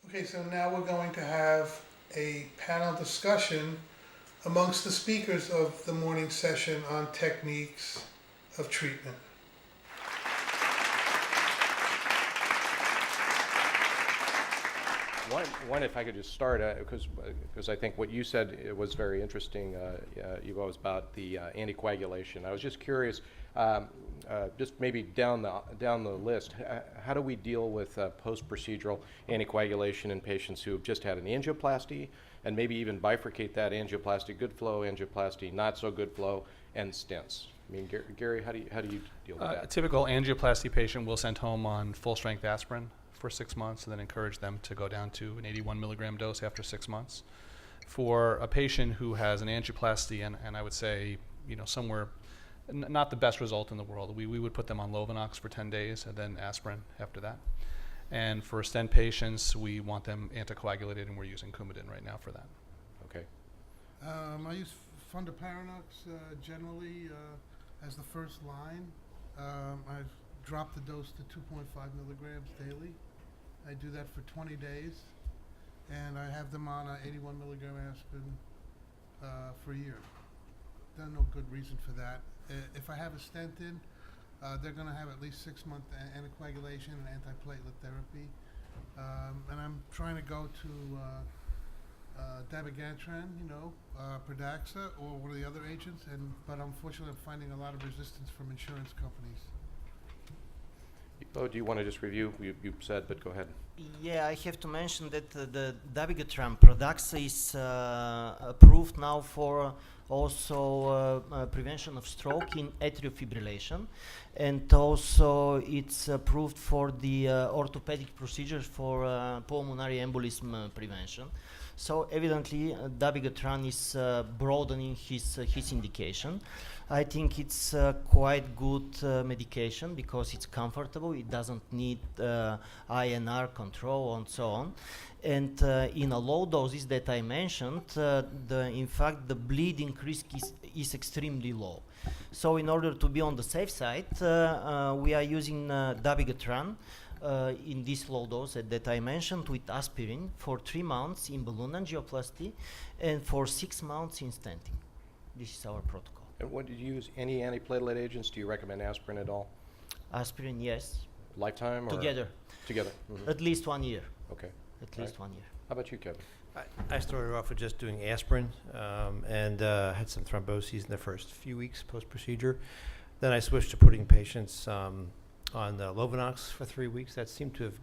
Okay, so now we're going to have a panel discussion amongst the speakers of the morning session on techniques of treatment. One, if I could just start, because I think what you said was very interesting, Ivo, was about the anticoagulation. I was just curious, just maybe down the list, how do we deal with post-procedural anticoagulation in patients who have just had an angioplasty, and maybe even bifurcate that angioplasty good flow, angioplasty not so good flow, and stents? I mean, Gary, how do you deal with that? A typical angioplasty patient will send home on full-strength aspirin for 6 months and then encourage them to go down to an 81 milligram dose after 6 months. For a patient who has an angioplasty and I would say, somewhere not the best result in the world, we would put them on Lovenox for 10 days and then aspirin after that. And for stent patients, we want them anticoagulated, and we're using Coumadin right now for that. Okay. I use Fundoparanox generally as the first line. I've dropped the dose to 2.5 milligrams daily. I do that for 20 days, and I have them on 81 milligram aspirin for a year. There's no good reason for that. If I have a stent in, they're going to have at least 6 month anticoagulation and antiplatelet therapy. And I'm trying to go to dabigatran, Pradaxa, or one of the other agents, but unfortunately I'm finding a lot of resistance from insurance companies. Oh, do you want to just review? You said, but go ahead. Yeah, I have to mention that the dabigatran Pradaxa is approved now for also prevention of stroke in atrial fibrillation, and also it's approved for the orthopedic procedures for pulmonary embolism prevention. So evidently dabigatran is broadening his indication. I think it's quite good medication because it's comfortable, it doesn't need INR control and so on. And in a low doses that I mentioned, in fact the bleeding risk is extremely low. So in order to be on the safe side, we are using dabigatran in this low dose that I mentioned with aspirin for 3 months in balloon angioplasty and for 6 months in stenting. This is our protocol. And what did you use? Any antiplatelet agents? Do you recommend aspirin at all? Aspirin, yes. Lifetime or? Together. Together. Mm-hmm. At least 1 year. Okay. At least 1 year. How about you, Kevin? I started off with just doing aspirin and had some thromboses in the first few weeks post-procedure. Then I switched to putting patients on Lovenox for 3 weeks. That seemed to have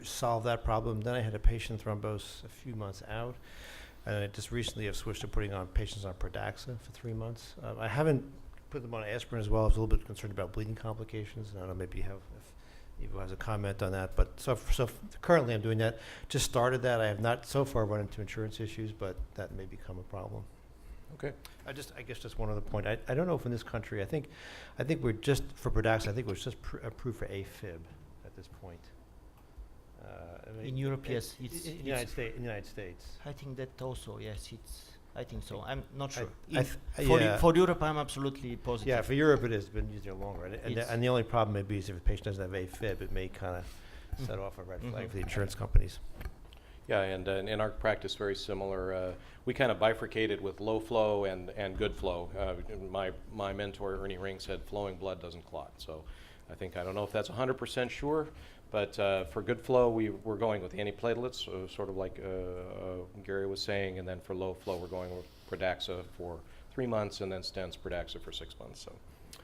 solved that problem. Then I had a patient thrombose a few months out. And I just recently have switched to putting on patients on Pradaxa for 3 months. I haven't put them on aspirin as well. I was a little bit concerned about bleeding complications. I don't know, maybe if Ivo has a comment on that. But so currently I'm doing that. Just started that. I have not so far run into insurance issues, but that may become a problem. Okay. I guess just one other point. I don't know if in this country, I think we're just, for Pradaxa, I think we're just approved for AFib at this point. In Europe, yes. It's in the United States. I think that also, yes, I think so. I'm not sure. Yeah. For Europe, I'm absolutely positive. Yeah, for Europe it has been used there longer. And the only problem may be is if a patient doesn't have AFib, it may kind of set off a red flag for the insurance companies. Yeah, and in our practice, very similar. We kind of bifurcated with low flow and good flow. My mentor, Ernie Ring, said flowing blood doesn't clot. So I don't know if that's 100% sure, but for good flow, we're going with antiplatelets, sort of like Gary was saying, and then for low flow, we're going with Pradaxa for 3 months, and then stents Pradaxa for 6 months.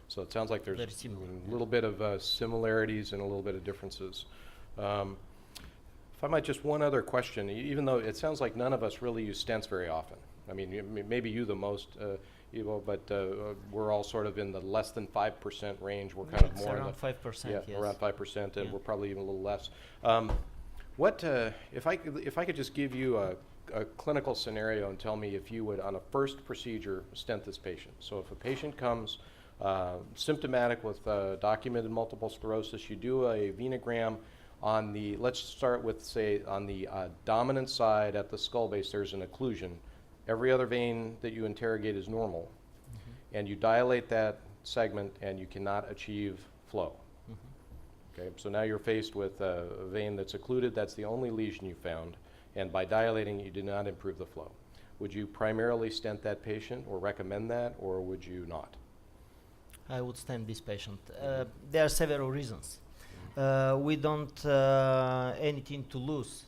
So it sounds like there's a little bit of similarities and a little bit of differences. If I might, just one other question, even though it sounds like none of us really use stents very often. I mean, maybe you the most, Ivo, but we're all sort of in the less than 5% range. We're kind of more around 5%. Yeah, yes. around 5%, and Yeah. we're probably even a little less. If I could just give you a clinical scenario and tell me if you would, on a first procedure, stent this patient. So if a patient comes symptomatic with documented multiple sclerosis, you do a venogram on the, let's start with, say, on the dominant side at the skull base, there's an occlusion. Every other vein that you interrogate is normal, and you dilate that segment and you cannot achieve flow. Okay, so now you're faced with a vein that's occluded, that's the only lesion you found, and by dilating you did not improve the flow. Would you primarily stent that patient or recommend that, or would you not? I would stent this patient. There are several reasons. We don't anything to lose.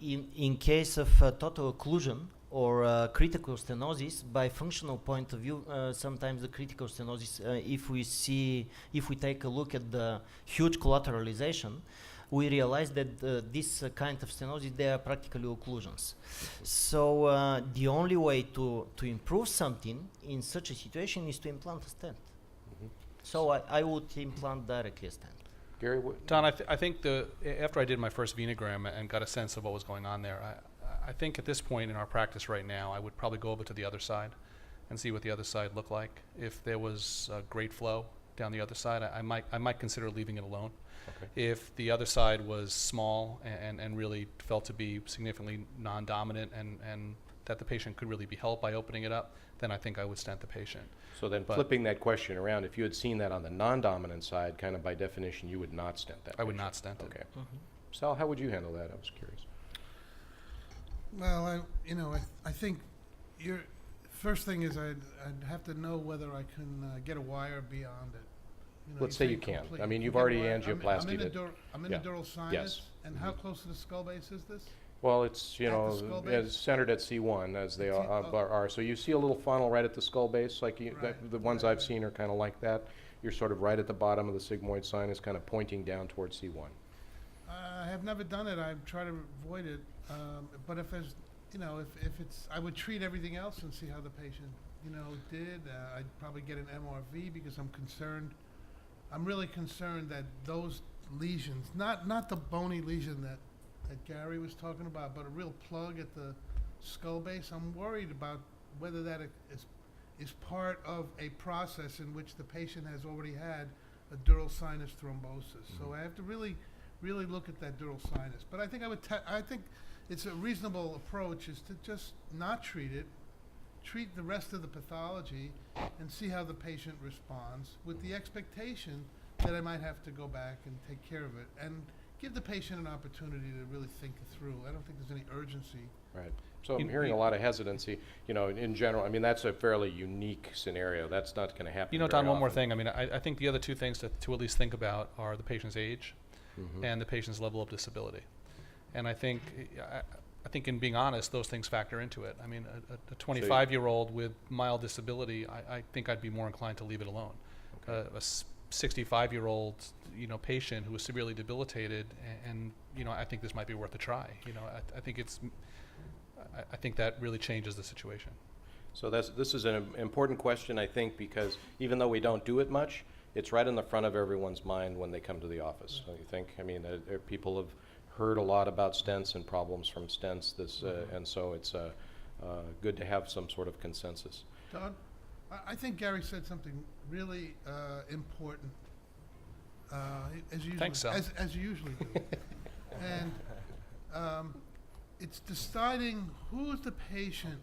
In case of total occlusion or critical stenosis, by functional point of view, sometimes the critical stenosis, if we take a look at the huge collateralization, we realize that this kind of stenosis, they are practically occlusions. So the only way to improve something in such a situation is to implant a stent. So I would implant directly a stent. Gary, Don, I think after I did my first venogram and got a sense of what was going on there, I think at this point in our practice right now, I would probably go over to the other side and see what the other side looked like. If there was great flow down the other side, I might consider leaving it alone. Okay. If the other side was small and really felt to be significantly non-dominant and that the patient could really be helped by opening it up, then I think I would stent the patient. So then flipping that question around, if you had seen that on the non-dominant side, kind of by definition, you would not stent that I would patient. not stent it. Okay. Sal, how would you handle that? I was curious. Well, I think your first thing is I'd have to know whether I can get a wire beyond it. Let's say you can. I mean, you've already angioplastied it. I'm in Yeah. the dural sinus. Yes. And how close to the skull base is this? Well, it's, At the skull base? it's centered at C1 as they At C- are. So you see a little funnel right at the skull base, like Right. the ones I've seen are kind of like that. You're sort of right at the bottom of the sigmoid sinus, kind of pointing down towards C1. I have never done it. I try to avoid it. But if there's, if it's, I would treat everything else and see how the patient, did. I'd probably get an MRV because I'm concerned. I'm really concerned that those lesions, not the bony lesion that Gary was talking about, but a real plug at the skull base. I'm worried about whether that is part of a process in which the patient has already had a dural sinus thrombosis. So I have to really look at that dural sinus. But I think I think it's a reasonable approach is to just not treat it, treat the rest of the pathology, and see how the patient responds, with the expectation that I might have to go back and take care of it and give the patient an opportunity to really think it through. I don't think there's any urgency. Right. So I'm hearing a lot of hesitancy, in general. I mean, that's a fairly unique scenario. That's not going to happen very Don, one more often. thing. I mean, I think the other two things to at least think about are the patient's age and the patient's level of disability. And I think in being honest, those things factor into it. I mean, a 25-year-old with mild disability, I think I'd be more inclined to leave it alone. Okay. A 65-year-old, patient who is severely debilitated, and I think this might be worth a try. I think that really changes the situation. So this is an important question, I think, because even though we don't do it much, it's right in the front of everyone's mind when they come to the office. So you think, people have heard a lot about stents and problems from stents, and so it's good to have some sort of consensus. Don, I think Gary said something really important, as usually, Thanks, Sal. as you usually do. And it's deciding who's the patient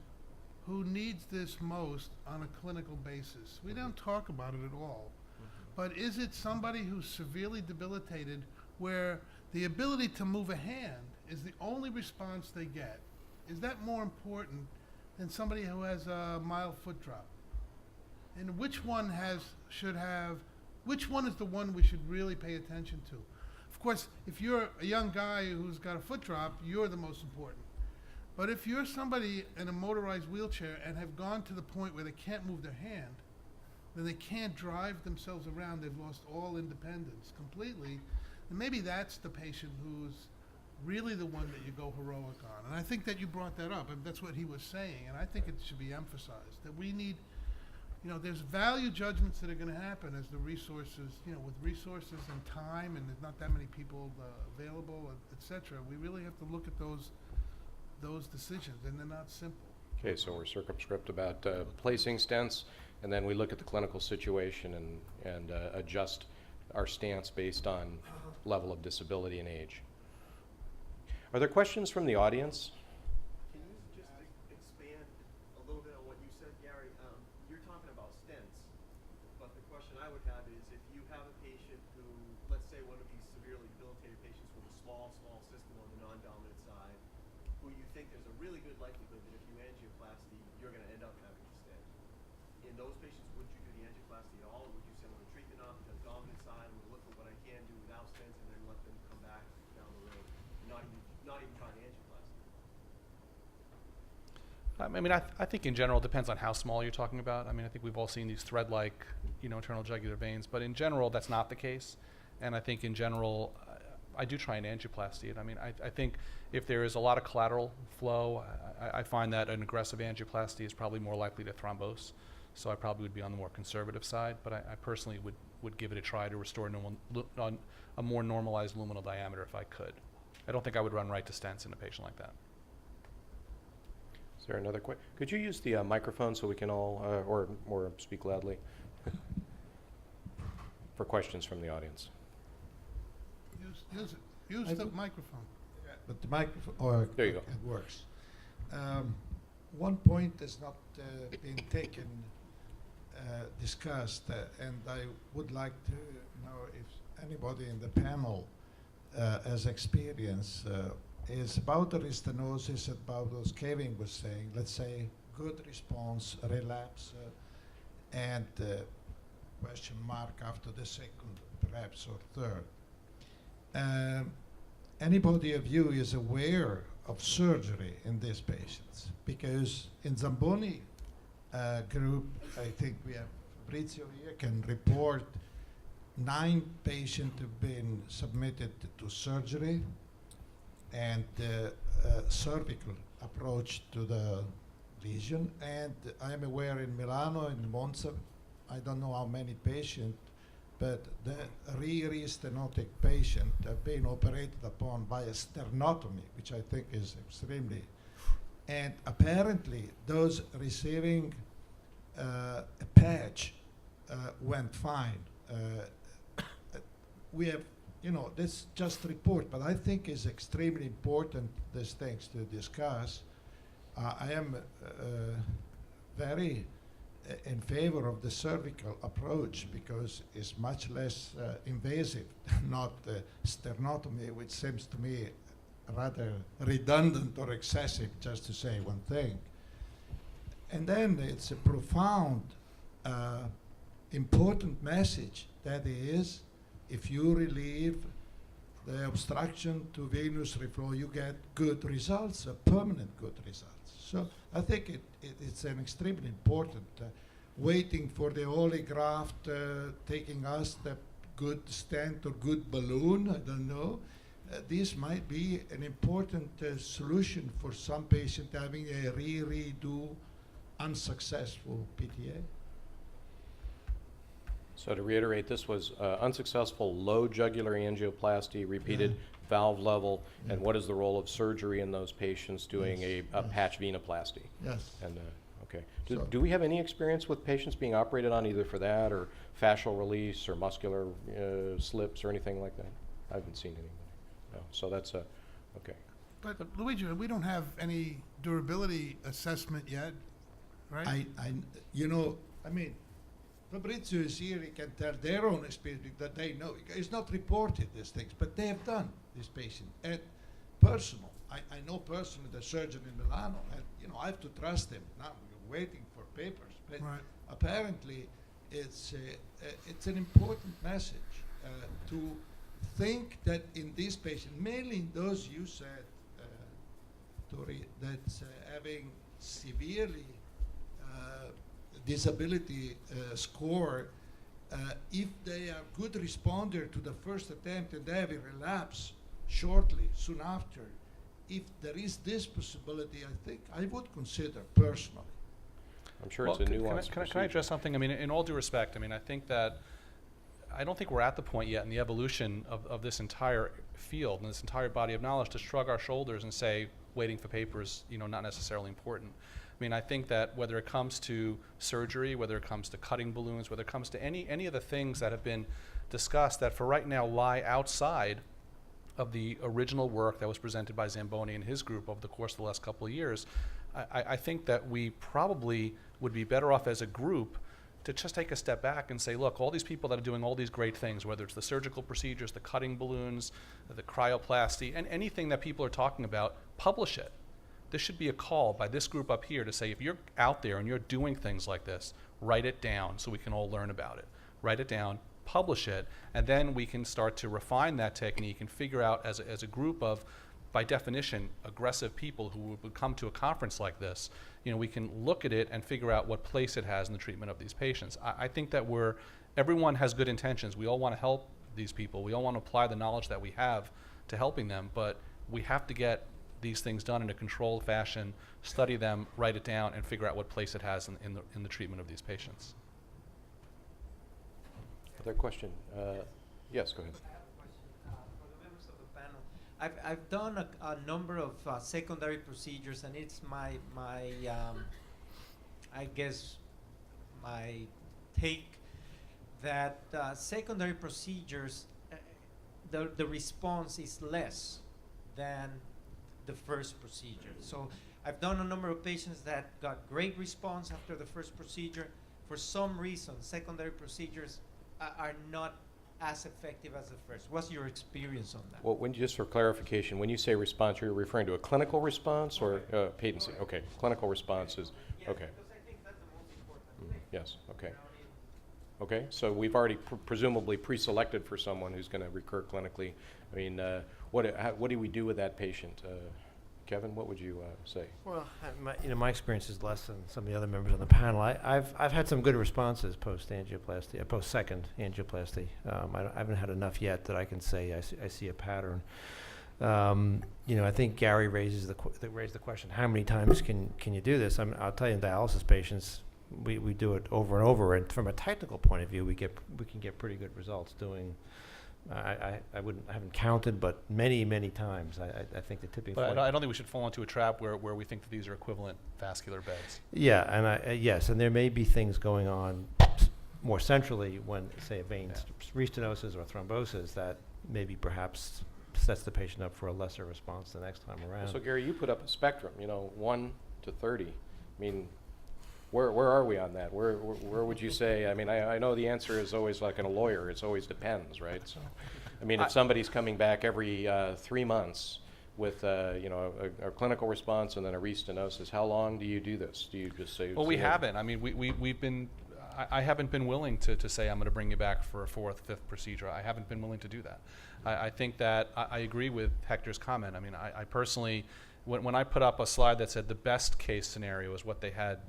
who needs this most on a clinical basis. We don't talk about it at all. But is it somebody who's severely debilitated where the ability to move a hand is the only response they get? Is that more important than somebody who has a mild foot drop? And which one is the one we should really pay attention to? Of course, if you're a young guy who's got a foot drop, you're the most important. But if you're somebody in a motorized wheelchair and have gone to the point where they can't move their hand, then they can't drive themselves around, they've lost all independence completely, then maybe that's the patient who's really the one that you go heroic on. And I think that you brought that up, and that's what he was saying, and I think it should be emphasized, that we need, there's value judgments that are going to happen as the resources, with resources and time, and there's not that many people available, et cetera. We really have to look at those decisions, and they're not simple. Okay, so we're circumscribed about placing stents, and then we look at the clinical situation and adjust our stance based on level of disability and age. Are there questions from the audience? Can you just expand a little bit on what you said, Gary? You're talking about stents, but the question I would have is if you have a patient who, let's say one of these who you think there's a really good likelihood that if you angioplasty, you're going to end up having a stent. In those patients, would you do the angioplasty at all, or would you send them a treatment off to the dominant side and look at what I can do without stents and then let them come back down the road, and not even try an angioplasty? I mean, I think in general it depends on how small you're talking about. I mean, I think we've all seen these thread-like, internal jugular veins, but in general that's not the case. And I think in general, I do try an angioplasty. And I mean, I think if there is a lot of collateral flow, I find that an aggressive angioplasty is probably more likely to thrombose. So I probably would be on the more conservative side, but I personally would give it a try to restore a more normalized luminal diameter if I could. I don't think I would run right to stents in a patient like that. Is there another question? Could you use the microphone so we can all, or speak loudly, for questions from the audience? Use it. Use the microphone. But the microphone, There you go. It works. One point has not been taken, discussed, and I would like to know if anybody in the panel has experience, is about the restenosis, about those Kevin was saying, let's say good response, relapse, and question mark after the second, perhaps, or third. Anybody of you is aware of surgery in these patients? Because in Zamboni group, I think we have Fabrizio here, can report 9 patients have been submitted to surgery and cervical approach to the lesion. And I'm aware in Milano and Monza, I don't know how many patients, but the re-stenotic patient have been operated upon by a sternotomy, which I think is extremely, and apparently those receiving a patch went fine. We have, this just report, but I think is extremely important, these things to discuss. I am very in favor of the cervical approach because it's much less invasive, not sternotomy, which seems to me rather redundant or excessive, just to say one thing. And then it's a profound, important message, that is, if you relieve the obstruction to venous reflow, you get good results, permanent good results. So I think it's an extremely important, waiting for the holy graft taking us the good stent or good balloon, I don't know. This might be an important solution for some patient having a redo unsuccessful PTA. So to reiterate, this was unsuccessful low jugular angioplasty, repeated valve level, and what is the role of surgery in those patients doing a patch venoplasty? Yes. And okay. Do we have any experience with patients being operated on either for that or fascial release or muscular slips or anything like that? I haven't seen anybody. No. So that's okay. But Luigi, we don't have any durability assessment yet, right? I mean, Fabrizio is here, he can tell their own experience that they know. It's not reported, these things, but they have done this patient. And personal, I know personally the surgeon in Milano, and I have to trust him. Now we're waiting for papers, but apparently it's an important message to think that in this patient, mainly in those you said, Tori, that's having severely disability score, if they are good responder to the first attempt and they have a relapse shortly, soon after, if there is this possibility, I think I would consider personally. I'm sure it's a nuanced Can I address something? I mean, in all due respect, I think that I don't think we're at the point yet in the evolution of this entire field and this entire body of knowledge to shrug our shoulders and say waiting for papers, not necessarily important. I mean, I think that whether it comes to surgery, whether it comes to cutting balloons, whether it comes to any of the things that have been discussed that for right now lie outside of the original work that was presented by Zamboni and his group over the course of the last couple of years, I think that we probably would be better off as a group to just take a step back and say, look, all these people that are doing all these great things, whether it's the surgical procedures, the cutting balloons, the cryoplasty, and anything that people are talking about, publish it. This should be a call by this group up here to say, if you're out there and you're doing things like this, write it down so we can all learn about it. Write it down, publish it, and then we can start to refine that technique and figure out as a group of, by definition, aggressive people who would come to a conference like this, we can look at it and figure out what place it has in the treatment of these patients. I think that everyone has good intentions. We all want to help these people. We all want to apply the knowledge that we have to helping them, but we have to get these things done in a controlled fashion, study them, write it down, and figure out what place it has in the treatment of these patients. Other question? Yes, go ahead. I have a question for the members of the panel. I've done a number of secondary procedures, and it's my I guess my take that secondary procedures, the response is less than the first procedure. So I've done a number of patients that got great response after the first procedure. For some reason, secondary procedures are not as effective as the first. What's your experience on that? Well, just for clarification, when you say response, you're referring to a clinical response or patency? Okay, clinical response is, Yeah, okay. because I think that's the most important thing. Yes, okay. You know, Okay, so we've already presumably pre-selected for someone who's going to recur clinically. I mean, what do we do with that patient? Kevin, what would you say? Well, my experience is less than some of the other members on the panel. I've had some good responses post-angioplasty, post-second angioplasty. I haven't had enough yet that I can say I see a pattern. I think Gary raised the question: how many times can you do this? I'll tell you, in dialysis patients, we do it over and over, and from a technical point of view, we can get pretty good results doing. I haven't counted, but many times. I think the tipping point. But I don't think we should fall into a trap where we think that these are equivalent vascular beds. Yeah, and yes, and there may be things going on more centrally when, say, a vein restenosis or thrombosis that maybe perhaps sets the patient up for a lesser response the next time around. So Gary, you put up a spectrum, 1 to 30. I mean, where are we on that? Where would you say? I mean, I know the answer is always like in a lawyer. It's always depends, right? So, I mean, if somebody's coming back every 3 months with a clinical response and then a restenosis, how long do you do this? Do you just say? Well, we haven't. I mean, we've been. I haven't been willing to say I'm going to bring you back for a 4th, 5th procedure. I haven't been willing to do that. I think that I agree with Hector's comment. I mean, I personally, when I put up a slide that said the best case scenario is what they had.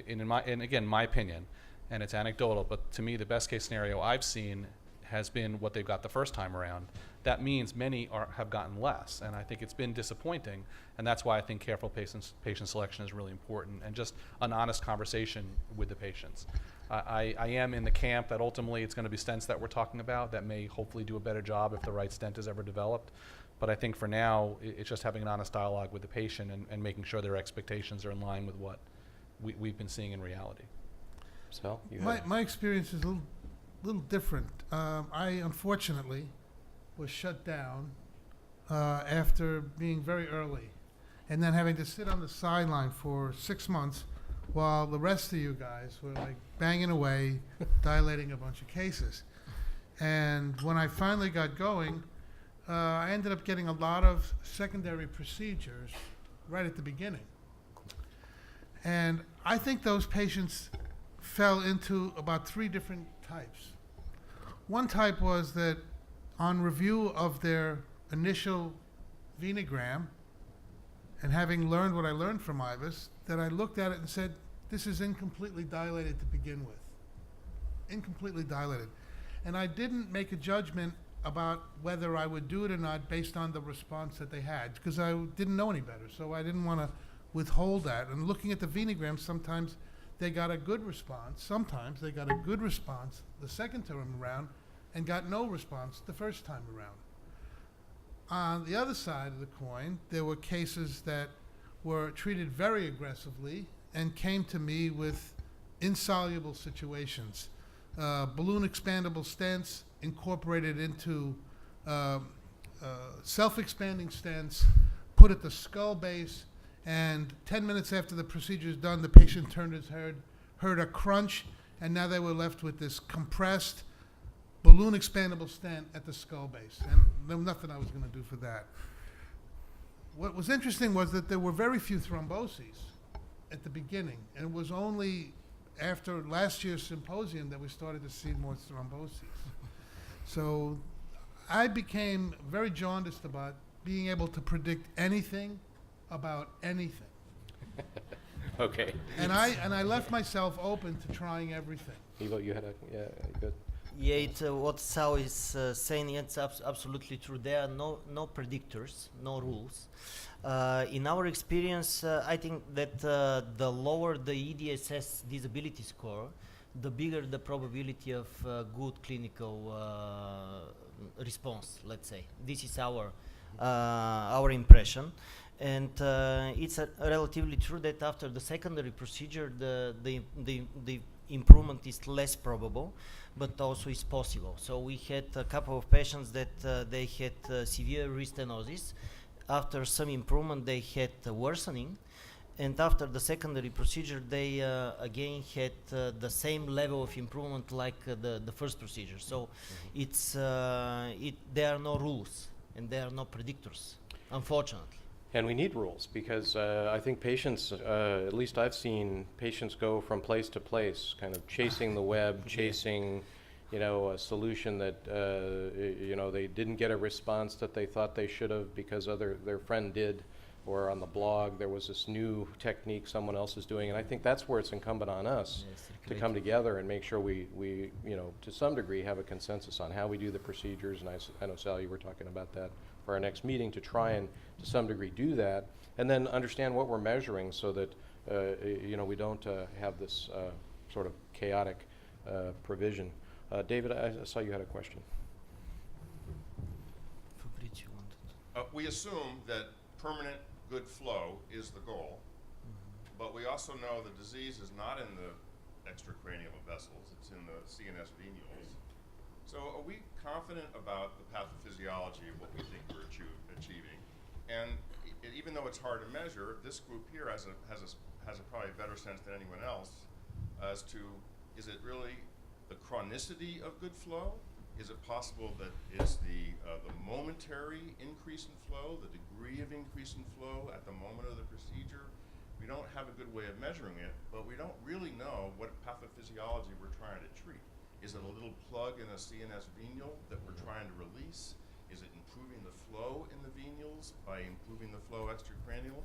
And again, my opinion, and it's anecdotal, but to me, the best case scenario I've seen has been what they've got the first time around. That means many have gotten less, and I think it's been disappointing, and that's why I think careful patient selection is really important, and just an honest conversation with the patients. I am in the camp that ultimately it's going to be stents that we're talking about that may hopefully do a better job if the right stent is ever developed. But I think for now, it's just having an honest dialogue with the patient and making sure their expectations are in line with what we've been seeing in reality. Sal, My experience is a little different. I unfortunately was shut down after being very early, and then having to sit on the sideline for 6 months while the rest of you guys were like banging away, dilating a bunch of cases. And when I finally got going, I ended up getting a lot of secondary procedures right at the beginning. And I think those patients fell into about 3 different types. One type was that on review of their initial venogram, and having learned what I learned from IVUS, that I looked at it and said, this is incompletely dilated to begin with. Incompletely dilated. And I didn't make a judgment about whether I would do it or not based on the response that they had, because I didn't know any better, so I didn't want to withhold that. And looking at the venograms, sometimes they got a good response. Sometimes they got a good response the second time around and got no response the first time around. On the other side of the coin, there were cases that were treated very aggressively and came to me with insoluble situations. Balloon expandable stents incorporated into self-expanding stents, put at the skull base, and 10 minutes after the procedure is done, the patient turned his head, heard a crunch, and now they were left with this compressed balloon expandable stent at the skull base. And there was nothing I was going to do for that. what was interesting was that there were very few thromboses at the beginning, and it was only after last year's symposium that we started to see more thrombosis. So I became very jaundiced about being able to predict anything about anything. Okay. And I left myself open to trying everything. Ivo, you had good. Yeah, what Sal is saying, it's absolutely true. There are no predictors, no rules. In our experience, I think that the lower the EDSS disability score, the bigger the probability of good clinical response, let's say. This is our impression. And it's relatively true that after the secondary procedure, the improvement is less probable, but also is possible. So we had a couple of patients that they had severe restenosis. After some improvement, they had worsening. And after the secondary procedure, they again had the same level of improvement like the first procedure. So there are no rules and there are no predictors, unfortunately. And we need rules because I think patients, at least I've seen patients go from place to place, kind of chasing the web, chasing, a solution that, they didn't get a response that they thought they should have because their friend did, or on the blog there was this new technique someone else is doing. And I think that's where it's incumbent on us to come together and make sure we to some degree have a consensus on how we do the procedures. And I know, Sal, you were talking about that for our next meeting, to try and to some degree do that, and then understand what we're measuring so that we don't have this sort of chaotic provision. David, I saw you had a question. We assume that permanent good flow is the goal, but we also know the disease is not in the extracranial vessels, it's in the CNS venules. So are we confident about the pathophysiology of what we think we're achieving? And even though it's hard to measure, this group here has a probably better sense than anyone else as to, is it really the chronicity of good flow? Is it possible that it's the momentary increase in flow, the degree of increase in flow at the moment of the procedure? We don't have a good way of measuring it, but we don't really know what pathophysiology we're trying to treat. Is it a little plug in a CNS venule that we're trying to release? Is it improving the flow in the venules by improving the flow extracranial?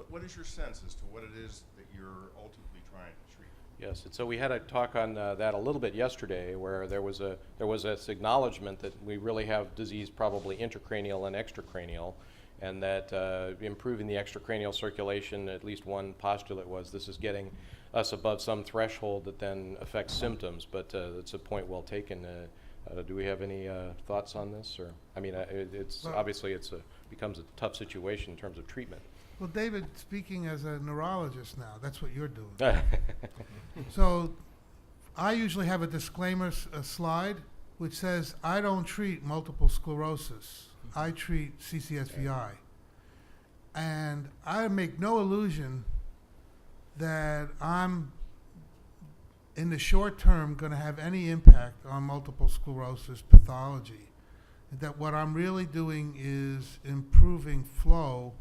What is your sense as to what it is that you're ultimately trying to treat? Yes, and so we had a talk on that a little bit yesterday, where there was this acknowledgement that we really have disease probably intracranial and extracranial, and that improving the extracranial circulation, at least one postulate was this is getting us above some threshold that then affects symptoms. But it's a point well taken. Do we have any thoughts on this? Or it's obviously becomes a tough situation in terms of treatment. Well, David, speaking as a neurologist now, that's what you're doing. So I usually have a disclaimer slide which says I don't treat multiple sclerosis. I treat CCSVI. And I make no illusion that I'm, in the short term, going to have any impact on multiple sclerosis pathology. That what I'm really doing is improving flow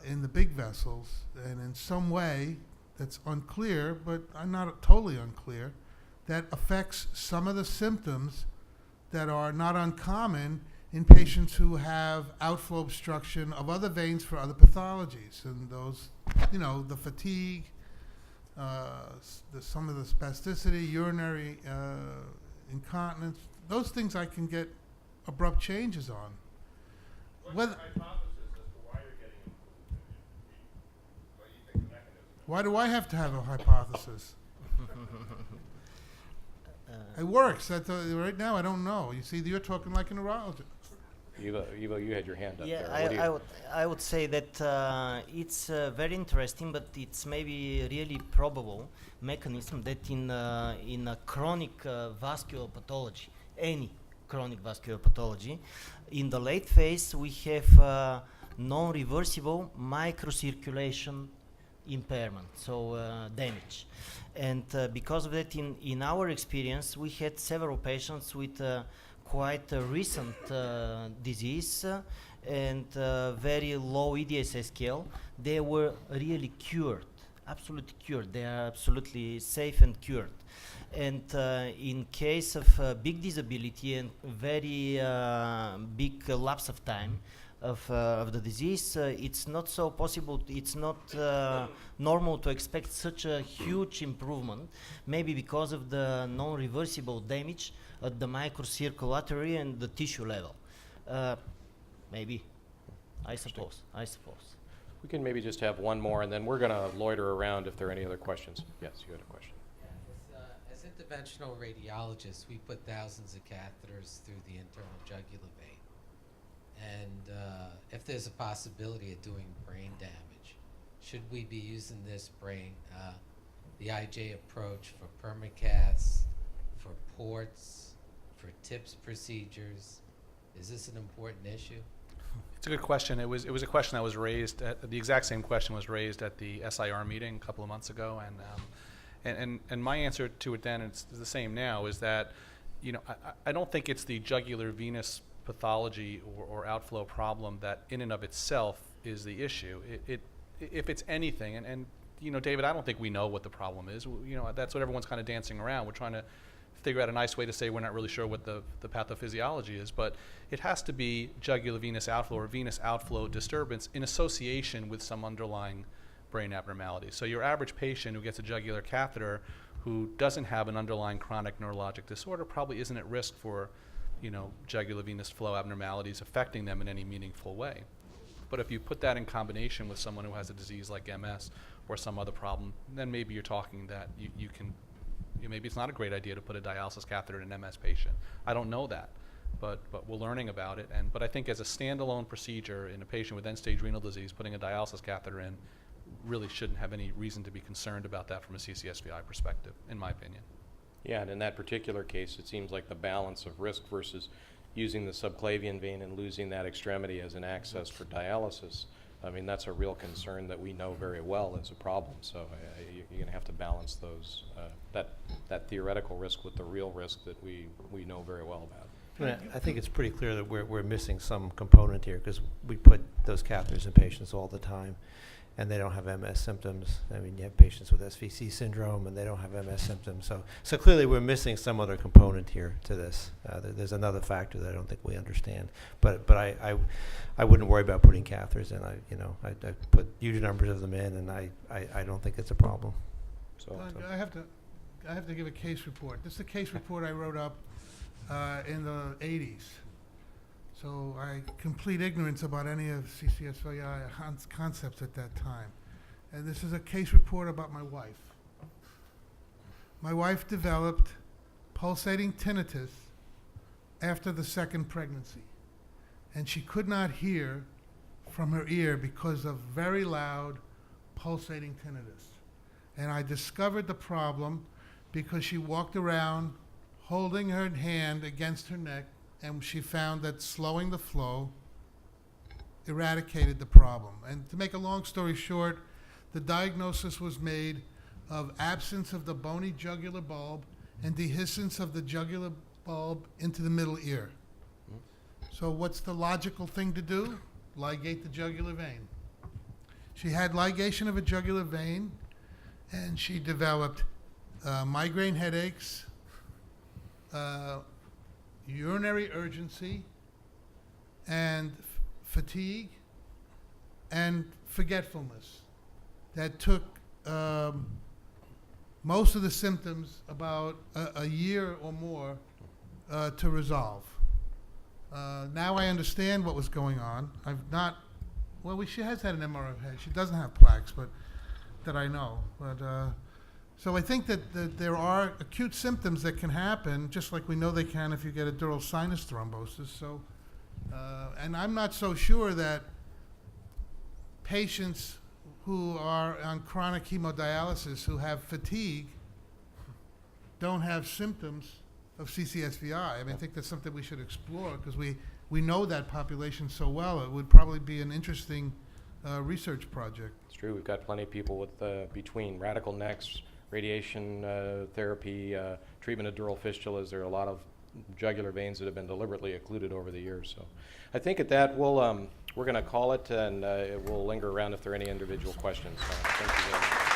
in the big vessels, and in some way that's unclear, but I'm not totally unclear, that affects some of the symptoms that are not uncommon in patients who have outflow obstruction of other veins for other pathologies. And those, the fatigue, some of the spasticity, urinary incontinence, those things I can get abrupt changes on. What's your hypothesis as to why you're getting improved? What do you think the mechanism is? Why do I have to have a hypothesis? It works. Right now, I don't know. You see, you're talking like a neurologist. Ivo, you had your hand up Yeah, there. I would say that it's very interesting, but it's maybe really probable mechanism that in a chronic vascular pathology, any chronic vascular pathology, in the late phase we have non-reversible microcirculation impairment, so damage. And because of that, in our experience, we had several patients with quite a recent disease and very low EDSA scale, they were really cured, absolutely cured. They are absolutely safe and cured. And in case of big disability and very big lapse of time of the disease, it's not so possible, it's not normal to expect such a huge improvement, maybe because of the non-reversible damage at the microcirculatory and the tissue level. Maybe, I suppose. We can maybe just have one more, and then we're going to loiter around if there are any other questions. Yes, you had a question. As interventional radiologists, we put thousands of catheters through the internal jugular vein. And if there's a possibility of doing brain damage, should we be using this the IJ approach for permacaths, for ports, for TIPS procedures? Is this an important issue? It's a good question. It was a question that was raised, the exact same question was raised at the SIR meeting a couple of months ago, and my answer to it then is the same now, is that, you know, I don't think it's the jugular venous pathology or outflow problem that in and of itself is the issue. If it's anything, and you know, David, I don't think we know what the problem is. You know, that's what everyone's kind of dancing around. We're trying to figure out a nice way to say we're not really sure what the pathophysiology is, but it has to be jugular venous outflow or venous outflow disturbance in association with some underlying brain abnormality. So your average patient who gets a jugular catheter who doesn't have an underlying chronic neurologic disorder probably isn't at risk for, you know, jugular venous flow abnormalities affecting them in any meaningful way. But if you put that in combination with someone who has a disease like MS or some other problem, then maybe you're talking that you can, maybe it's not a great idea to put a dialysis catheter in an MS patient. I don't know that, but we're learning about it. But I think as a standalone procedure in a patient with end-stage renal disease, putting a dialysis catheter in really shouldn't have any reason to be concerned about that from a CCSVI perspective, in my opinion. Yeah, and in that particular case, it seems like the balance of risk versus using the subclavian vein and losing that extremity as an access for dialysis, I mean, that's a real concern that we know very well is a problem. So you're going to have to balance those, that theoretical risk with the real risk that we know very well about. I think it's pretty clear that we're missing some component here, because we put those catheters in patients all the time, and they don't have MS symptoms. I mean, you have patients with SVC syndrome, and they don't have MS symptoms. So clearly, we're missing some other component here to this. There's another factor that I don't think we understand. But I wouldn't worry about putting catheters in. I put huge numbers of them in, and I don't think it's a problem. So I have to give a case report. This is a case report I wrote up in the 80s. So I complete ignorance about any of CCSVI concepts at that time. And this is a case report about my wife. My wife developed pulsating tinnitus after the second pregnancy. And she could not hear from her ear because of very loud pulsating tinnitus. And I discovered the problem because she walked around holding her hand against her neck, and she found that slowing the flow eradicated the problem. And to make a long story short, the diagnosis was made of absence of the bony jugular bulb and dehiscence of the jugular bulb into the middle ear. So what's the logical thing to do? Ligate the jugular vein. She had ligation of a jugular vein, and she developed migraine headaches, urinary urgency, and fatigue, and forgetfulness that took most of the symptoms about a year or more to resolve. Now I understand what was going on. She has had an MRI of her head. She doesn't have plaques, but that I know. But so I think that there are acute symptoms that can happen, just like we know they can if you get a dural sinus thrombosis. So, and I'm not so sure that patients who are on chronic hemodialysis who have fatigue don't have symptoms of CCSVI. I mean, I think that's something we should explore, because we know that population so well. It would probably be an interesting research project. it's true. We've got plenty of people with between radical necks, radiation therapy, treatment of dural fistulas. There are a lot of jugular veins that have been deliberately occluded over the years. So I think at that, we're going to call it, and we'll linger around if there are any individual questions. Thank you very much.